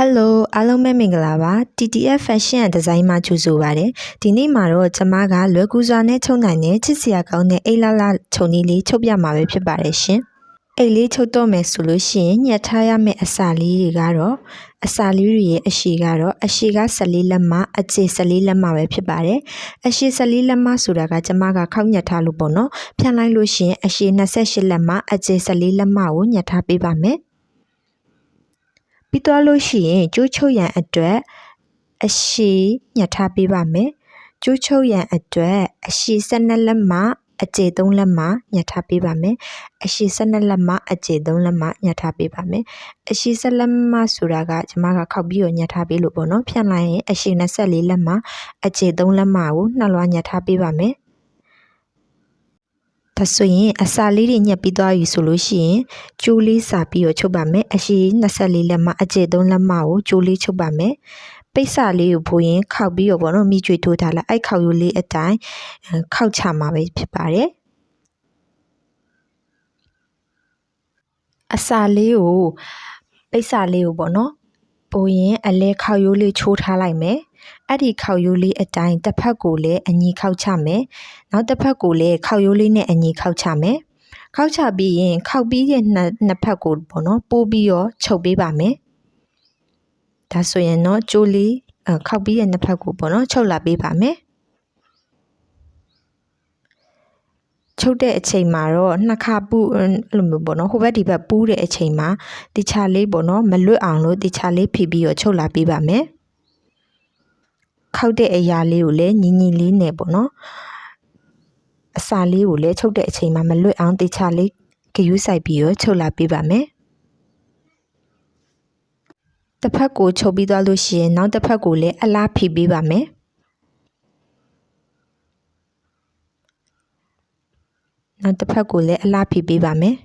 Hello အားလုံးပဲမင်္ဂလာပါ TTF Fashion and Design မှာကြိုဆိုပါရစေဒီနေ့မှာတော့ကျွန်မကလွယ်ကူစွာနဲ့ချုပ်နိုင်တဲ့ချစ်စရာကောင်းတဲ့အိတ်လာခြုံနည်းလေးချုပ်ပြမှာပဲဖြစ်ပါတယ်ရှင်အိတ်လေးချုပ်တော့မယ်ဆိုလို့ရှိရင်ညှက်ထားရမယ့်အစာလေးတွေကတော့အစာလေးတွေရဲ့အရှည်ကတော့အရှည်က14လက်မအကျယ်14လက်မပဲဖြစ်ပါတယ်အရှည်14လက်မဆိုတာကကျွန်မကခောက်ညှက်ထားလို့ပေါ့နော်ဖြန့်လိုက်လို့ရှိရင်အရှည်28လက်မအကျယ်14လက်မကိုညှက်ထားပေးပါမယ်ပြီးတော့လို့ရှိရင်ကျိုးချုပ်ရန်အတွက်အရှည်ညှက်ထားပေးပါမယ်ကျိုးချုပ်ရန်အတွက်အရှည်12လက်မအကျယ်3လက်မညှက်ထားပေးပါမယ်အရှည်12လက်မအကျယ်3လက်မညှက်ထားပေးပါမယ်အရှည်7လက်မဆိုတာကကျွန်မကခောက်ပြီးတော့ညှက်ထားပေးလို့ပေါ့နော်ဖြန့်လိုက်ရင်အရှည်24လက်မအကျယ်3လက်မကိုနှစ်လွှာညှက်ထားပေးပါမယ်ဒါဆိုရင်အစာလေးတွေညှက်ပြီးသွားပြီဆိုလို့ရှိရင်ကျိုးလေးစာပြီးတော့ချုပ်ပါမယ်အရှည်24လက်မအကျယ်3လက်မကိုကျိုးလေးချုပ်ပါမယ်ပိတ်စာလေးကိုဖိုးရင်ခောက်ပြီးတော့ပေါ့နော်မိကျွေထိုးထားလိုက်အဲ့ခောက်ရိုးလေးအတိုင်းခောက်ချမှာပဲဖြစ်ပါတယ်အစာလေးကိုပိတ်စာလေးကိုပေါ့နော်ပိုရင်အလဲခောက်ရိုးလေးချိုးထားလိုက်မယ်အဲ့ဒီခောက်ရိုးလေးအတိုင်းတစ်ဖက်ကိုလည်းအညီခောက်ချမယ်နောက်တစ်ဖက်ကိုလည်းခောက်ရိုးလေးနဲ့အညီခောက်ချမယ်ခောက်ချပြီးရင်ခောက်ပြီးရဲ့နှစ်ဖက်ကိုပေါ့နော်ပိုးပြီးတော့ချုပ်ပေးပါမယ်ဒါဆိုရင်တော့ကျိုးလေးခောက်ပြီးရဲ့နှစ်ဖက်ကိုပေါ့နော်ချုပ်လာပေးပါမယ်ချုပ်တဲ့အချိန်မှာတော့နှစ်ခါပူအဲ့လိုမျိုးပေါ့နော်ဟိုဘက်ဒီဘက်ပူးတဲ့အချိန်မှာတခြားလေးပေါ့နော်မလွတ်အောင်လို့တခြားလေးဖိပြီးတော့ချုပ်လာပေးပါမယ်ခောက်တဲ့အရာလေးကိုလည်းညီညီလေးနဲ့ပေါ့နော်အစာလေးကိုလည်းချုပ်တဲ့အချိန်မှာမလွတ်အောင်တခြားလေးဂယူးဆိုင်ပြီးတော့ချုပ်လာပေးပါမယ်တစ်ဖက်ကိုချုပ်ပြီးသွားလို့ရှိရင်နောက်တစ်ဖက်ကိုလည်းအလားဖိပေးပါမယ်နောက်တစ်ဖက်ကိုလည်းအလားဖိပေးပါမယ်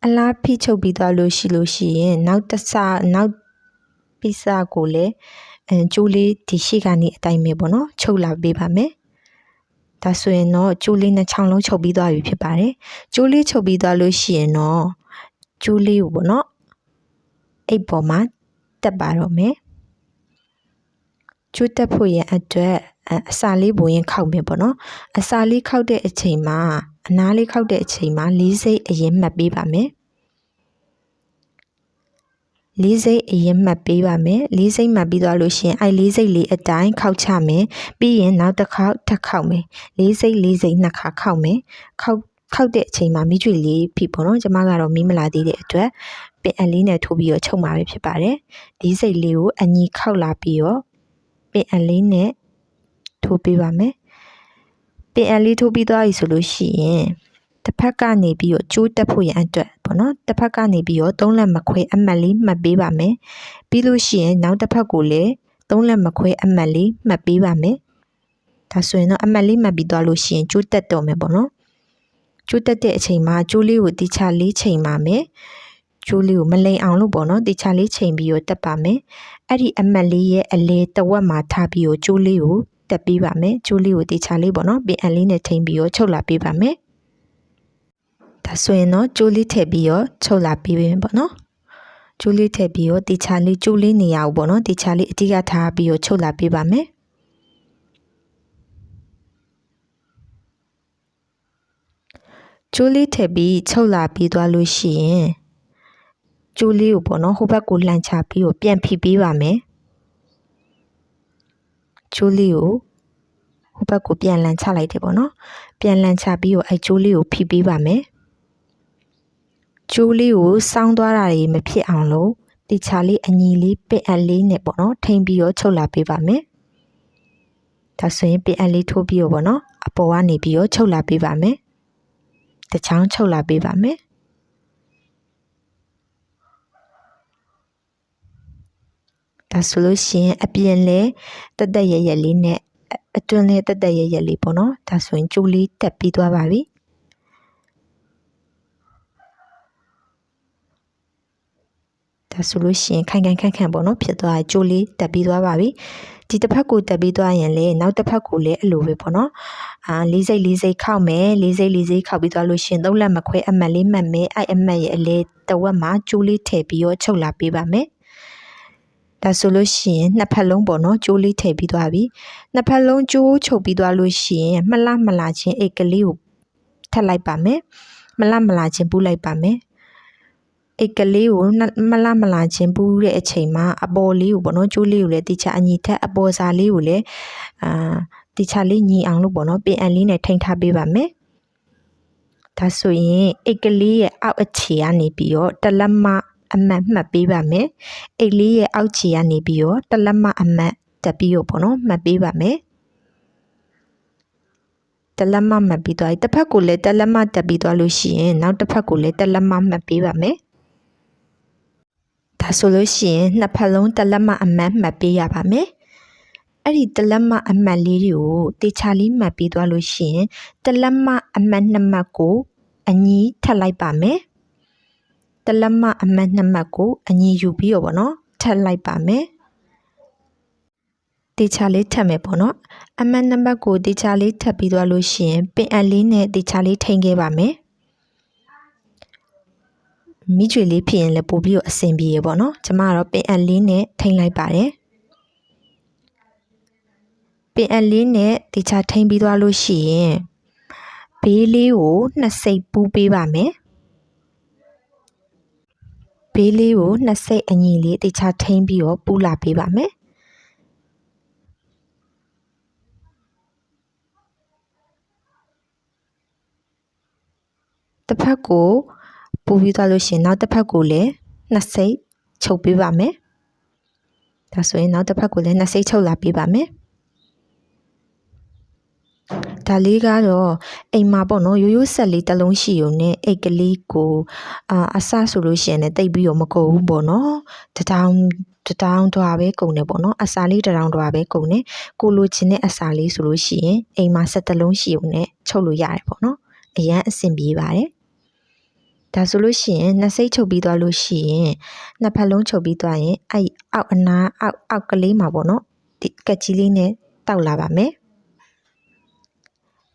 အလားဖိချုပ်ပြီးသွားလို့ရှိရင်နောက်ပိစာကိုလည်းကျိုးလေးဒီရှိကနေအတိုင်းပဲပေါ့နော်ချုပ်လာပေးပါမယ်ဒါဆိုရင်တော့ကျိုးလေးနှစ်ချောင်းလုံးချုပ်ပြီးသွားပြီဖြစ်ပါတယ်ကျိုးလေးချုပ်ပြီးသွားလို့ရှိရင်တော့ကျိုးလေးကိုပေါ့နော်အိတ်ပေါ်မှာတက်ပါတော့မယ်ကျိုးတက်ဖို့ရအတွက်အစာလေးပုံရင်ခောက်မယ်ပေါ့နော်အစာလေးခောက်တဲ့အချိန်မှာအနားလေးခောက်တဲ့အချိန်မှာလေးစိတ်အရင်မှတ်ပေးပါမယ်လေးစိတ်အရင်မှတ်ပေးပါမယ်လေးစိတ်မှတ်ပြီးသွားလို့ရှိရင်အဲ့လေးစိတ်လေးအတိုင်းခောက်ချမယ်ပြီးရင်နောက်တစ်ခေါက်ထပ်ခောက်မယ်လေးစိတ်နှစ်ခါခောက်မယ်ခောက်တဲ့အချိန်မှာမိကျွေလေးဖိပေါ့နော်ကျွန်မကတော့မီးမလာသေးတဲ့အတွက်ပင်အလေးနဲ့ထိုးပြီးတော့ချုပ်မှာပဲဖြစ်ပါတယ်ဒီစိတ်လေးကိုအညီခောက်လာပြီးတော့ပင်အလေးနဲ့ထိုးပေးပါမယ်ပင်အလေးထိုးပြီးသွားပြီဆိုလို့ရှိရင်တစ်ဖက်ကနေပြီးတော့ကျိုးတက်ဖို့ရန်အတွက်ပေါ့နော်တစ်ဖက်ကနေပြီးတော့3လက်မခွဲအမှတ်လေးမှတ်ပေးပါမယ်ပြီးလို့ရှိရင်နောက်တစ်ဖက်ကိုလည်း3လက်မခွဲအမှတ်လေးမှတ်ပေးပါမယ်ဒါဆိုရင်တော့အမှတ်လေးမှတ်ပြီးသွားလို့ရှိရင်ကျိုးတက်တော့မယ်ပေါ့နော်ကျိုးတက်တဲ့အချိန်မှာကျိုးလေးကိုတိချလေးချိန်ပါမယ်ကျိုးလေးကိုမလိမ်အောင်လို့ပေါ့နော်တိချလေးချိန်ပြီးတော့တက်ပါမယ်အဲ့ဒီအမှတ်လေးရဲ့အလဲတဝက်မှာထားပြီးတော့ကျိုးလေးကိုတက်ပေးပါမယ်ကျိုးလေးကိုတိချလေးပေါ့နော်ပင်အလေးနဲ့ချိန်ပြီးတော့ချုပ်လာပေးပါမယ်ဒါဆိုရင်တော့ကျိုးလေးထည့်ပြီးတော့ချုပ်လာပေးမယ်ပေါ့နော်ကျိုးလေးထည့်ပြီးတော့တိချလေးကျိုးလေးနေရာကိုပေါ့နော်တိချလေးအတိကထားပြီးတော့ချုပ်လာပေးပါမယ်ကျိုးလေးထည့်ပြီးချုပ်လာပြီးသွားလို့ရှိရင်ကျိုးလေးကိုပေါ့နော်ဟိုဘက်ကိုလှန်ချပြီးတော့ပြန်ဖိပေးပါမယ်ကျိုးလေးကိုဟိုဘက်ကိုပြန်လှန်ချလိုက်တယ်ပေါ့နော်ပြန်လှန်ချပြီးတော့အဲကျိုးလေးကိုဖိပေးပါမယ်ကျိုးလေးကိုစောင်းသွားတာတွေမဖြစ်အောင်လို့တိချာလေးအညီလေးပင်အလေးနဲ့ပေါ့နော်ထိမ့်ပြီးတော့ချုပ်လာပေးပါမယ်ဒါဆိုရင်ပင်အလေးထိုးပြီးတော့ပေါ့နော်အပေါ်ကနေပြီးတော့ချုပ်လာပေးပါမယ်တစ်ချောင်းချုပ်လာပေးပါမယ်ဒါဆိုလို့ရှိရင်အပြင်လဲတက်ရလေးနဲ့အတွင်းလဲတက်ရလေးပေါ့နော်ဒါဆိုရင်ကျိုးလေးတက်ပြီးသွားပါပြီဒါဆိုလို့ရှိရင်ခိုင်ပေါ့နော်ဖြစ်သွားကျိုးလေးတက်ပြီးသွားပါပြီ ဒီတစ်ဖက်ကိုတက်ပြီးသွားရင်လေနောက်တစ်ဖက်ကိုလည်းအလိုပဲပေါ့နော်လေးစိတ်ခောက်မယ်လေးစိတ်ခောက်ပြီးသွားလို့ရှင်သုံးလက်မခွဲအမှတ်လေးမှတ်မယ်အဲ့အမှတ်ရဲ့အလေတဝက်မှာကျိုးလေးထည့်ပြီးတော့ချုပ်လာပေးပါမယ်ဒါဆိုလို့ရှိရင်နှစ်ဖက်လုံးပေါ့နော်ကျိုးလေးထည့်ပြီးသွားပြီနှစ်ဖက်လုံးကျိုးချုပ်ပြီးသွားလို့ရှိရင်မလာချင်းအိတ်ကလေးကိုထပ်လိုက်ပါမယ်မလာချင်းပူးလိုက်ပါမယ်အိတ်ကလေးကိုမလာချင်းပူးတဲ့အချိန်မှာအပေါ်လေးကိုပေါ့နော်ကျိုးလေးကိုလည်းတိချအညီထက်အပေါ်စာလေးကိုလည်းတိချလေးညီအောင်လို့ပေါ့နော်ပင်အန်လေးနဲ့ထိန်းထားပေးပါမယ်ဒါဆိုရင်အိတ်ကလေးရဲ့အောက်အခြေကနေပြီးတော့တလက်မအမှတ်မှတ်ပေးပါမယ်အိတ်လေးရဲ့အောက်ခြေကနေပြီးတော့တလက်မအမှတ်တက်ပြီးတော့ပေါ့နော်မှတ်ပေးပါမယ်တလက်မမှတ်ပြီးသွားပြီတစ်ဖက်ကိုလည်းတလက်မတက်ပြီးသွားလို့ရှိရင်နောက်တစ်ဖက်ကိုလည်းတလက်မမှတ်ပေးပါမယ်ဒါဆိုလို့ရှိရင်နှစ်ဖက်လုံးတလက်မအမှတ်မှတ်ပေးရပါမယ်အဲ့ဒီတလက်မအမှတ်လေးတွေကိုတေချာလေးမှတ်ပြီးသွားလို့ရှိရင်တလက်မအမှတ်နှစ်မှတ်ကိုအညီထပ်လိုက်ပါမယ်တလက်မအမှတ်နှစ်မှတ်ကိုအညီယူပြီးတော့ဗောနော်ထပ်လိုက်ပါမယ်တေချာလေးထပ်မယ်ပေါ့နော်အမှတ်နှစ်မှတ်ကိုတေချာလေးထပ်ပြီးသွားလို့ရှိရင်ပင်အလေးနဲ့တေချာလေးထိန်းခဲ့ပါမယ်မိကျွေလေးဖြစ်ရင်လည်းပို့ပြီးတော့အဆင်ပြေရပေါ့နော်ကျမကတော့ပင်အလေးနဲ့ထိန်းလိုက်ပါတယ်ပင်အလေးနဲ့တေချာထိန်းပြီးသွားလို့ရှိရင်ဘေးလေးကိုနှစ်စိတ်ပူးပေးပါမယ်ဘေးလေးကိုနှစ်စိတ်အညီလေးတေချာထိန်းပြီးတော့ပူးလာပေးပါမယ်တစ်ဖက်ကိုပူပြီးသွားလို့ရှိရင်နောက်တစ်ဖက်ကိုလည်းနှစ်စိတ်ချုပ်ပေးပါမယ်ဒါဆိုရင်နောက်တစ်ဖက်ကိုလည်းနှစ်စိတ်ချုပ်လာပေးပါမယ်ဒါလေးကတော့အိမ်မှာပေါ့နော်ရိုးဆက်လေးတစ်လုံးရှိုံနဲ့အိတ်ကလေးကိုအဆဆိုလို့ရှိရင်လည်းတိတ်ပြီးတော့မကုန်ဘူးပေါ့နော်တထောင်တွားပဲကုန်တယ်ပေါ့နော်အစာလေးတထောင်တွားပဲကုန်တယ်ကိုလိုချင်တဲ့အစာလေးဆိုလို့ရှိရင်အိမ်မှာ7လုံးရှိုံနဲ့ချုပ်လို့ရတယ်ပေါ့နော်အရန်အဆင်ပြေပါတယ်ဒါဆိုလို့ရှိရင်နှစ်စိတ်ချုပ်ပြီးသွားလို့ရှိရင်နှစ်ဖက်လုံးချုပ်ပြီးသွားရင်အဲ့အောက်အနားအောက်ကလေးမှာပေါ့နော်ဒီကက်ကြီးလေးနဲ့တောက်လာပါမယ်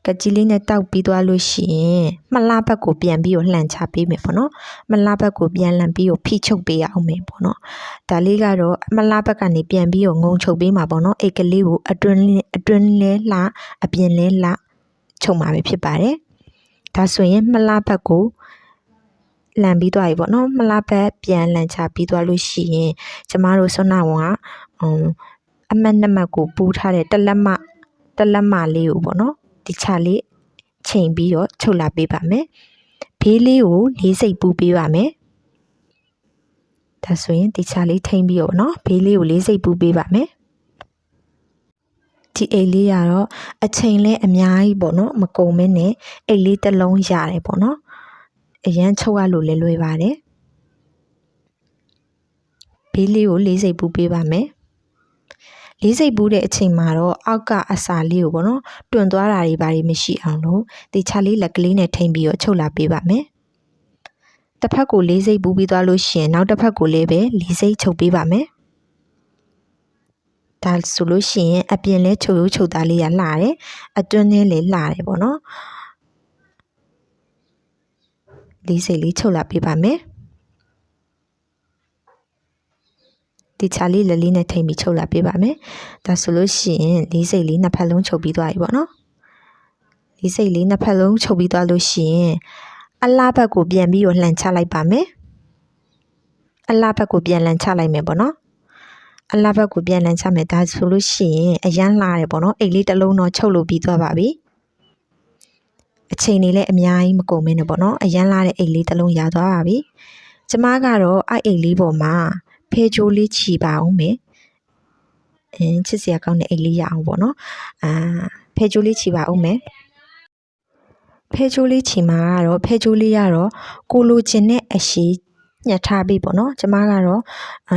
ကကြီးလေးနဲ့တောက်ပြီးသွားလို့ရှိရင်မလှဘက်ကိုပြန်ပြီးတော့လှန်ချပေးမယ်ပေါ့နော်မလှဘက်ကိုပြန်လှန်ပြီးတော့ဖိချုပ်ပေးအောင်မယ်ပေါ့နော်ဒါလေးကတော့မလှဘက်ကနေပြန်ပြီးတော့ငုံချုပ်ပေးမှာပေါ့နော်အိတ်ကလေးကိုအတွင်းလဲလှအပြင်လဲလှချုပ်မှာပဲဖြစ်ပါတယ်ဒါဆိုရင်မလှဘက်ကိုလှန်ပြီးသွားပြီပေါ့နော်မလှဘက်ပြန်လှန်ချပြီးသွားလို့ရှိရင်ကျမတို့ဆွမ်းနာဝန်ကအမှတ်နှစ်မှတ်ကိုပူးထားတဲ့တလက်မလေးကိုပေါ့နော်ဒီချလေးချိန်ပြီးတော့ချုပ်လာပေးပါမယ်ဘေးလေးကိုလေးစိတ်ပူးပေးပါမယ်ဒါဆိုရင်ဒီချလေးထိမ့်ပြီးတော့နော်ဘေးလေးကိုလေးစိတ်ပူးပေးပါမယ်ဒီအိတ်လေးကတော့အချိန်လဲအများကြီးပေါ့နော်မကုန်မဲနဲ့အိတ်လေးတစ်လုံးရတယ်ပေါ့နော်အရန်ချုပ်ရလို့လည်းလွယ်ပါတယ်ဘေးလေးကိုလေးစိတ်ပူးပေးပါမယ်လေးစိတ်ပူးတဲ့အချိန်မှာတော့အောက်ကအစာလေးကိုပေါ့နော်တွန်သွားတာတွေဘာတွေမရှိအောင်လို့တေချာလေးလက်ကလေးနဲ့ထိမ့်ပြီးတော့ချုပ်လာပေးပါမယ်တစ်ဖက်ကိုလေးစိတ်ပူးပြီးသွားလို့ရှိရင်နောက်တစ်ဖက်ကိုလည်းပဲလေးစိတ်ချုပ်ပေးပါမယ်ဒါဆိုလို့ရှိရင်အပြင်လဲချုပ်သားလေးရလှတယ်အတွင်းလေးလည်းလှတယ်ပေါ့နော်လေးစိတ်လေးချုပ်လာပေးပါမယ်ဒီချာလေးလက်လေးနဲ့ထိမ့်ပြီးချုပ်လာပေးပါမယ်ဒါဆိုလို့ရှိရင်လေးစိတ်လေးနှစ်ဖက်လုံးချုပ်ပြီးသွားပြီပေါ့နော်လေးစိတ်လေးနှစ်ဖက်လုံးချုပ်ပြီးသွားလို့ရှိရင်အလှဘက်ကိုပြန်ပြီးတော့လှန်ချလိုက်ပါမယ်အလှဘက်ကိုပြန်လှန်ချလိုက်မယ်ပေါ့နော်အလှဘက်ကိုပြန်လှန်ချမယ်ဒါဆိုလို့ရှိရင်အရန်လှတယ်ပေါ့နော်အိတ်လေးတစ်လုံးတော့ချုပ်လို့ပြီးသွားပါပြီအချိန်လေးလည်းအများကြီးမကုန်မင်းနဲ့ပေါ့နော်အရန်လှတဲ့အိတ်လေးတစ်လုံးရသွားပါပြီကျမကတော့အဲ့အိတ်လေးပေါ်မှာဖဲချိုးလေးချီပါအောင်မယ်ချစ်စရာကောင်းတဲ့အိတ်လေးရအောင်ပေါ့နော်ဖဲချိုးလေးချီပါအောင်မယ်ဖဲချိုးလေးချီမှာကတော့ဖဲချိုးလေးကတော့ကိုလိုချင်တဲ့အရှိညှက်ထားပေးပေါ့နော်ကျမကတော့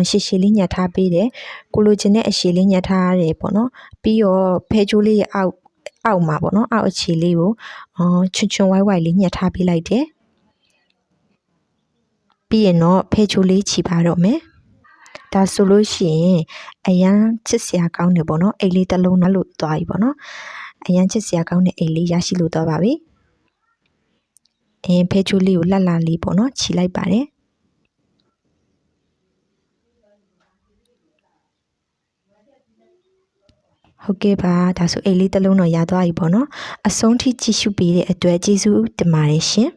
ရှည်လေးညှက်ထားပေးတယ်ကိုလိုချင်တဲ့အရှိလေးညှက်ထားရတယ်ပေါ့နော်ပြီးတော့ဖဲချိုးလေးရဲ့အောက်မှာပေါ့နော်အောက်အခြေလေးကိုချွန်ဝိုင်းလေးညှက်ထားပေးလိုက်တယ်ပြီးရင်တော့ဖဲချိုးလေးချီပါတော့မယ် ဒါဆိုလို့ရှိရင်အရန်ချစ်စရာကောင်းတယ်ပေါ့နော်အိတ်လေးတစ်လုံးနဲ့လို့သွားပြီပေါ့နော်အရန်ချစ်စရာကောင်းတဲ့အိတ်လေးရရှိလို့တော့ပါပြီဖဲချိုးလေးကိုလှလှလေးပေါ့နော်ခြိလိုက်ပါတယ်ဟုတ်ကဲ့ပါဒါဆိုအိတ်လေးတစ်လုံးတော့ရသွားပြီပေါ့နော်အဆုံးထိကြည့်ရှုပေးတဲ့အတွက်ကျေးဇူးတင်ပါတယ်ရှင်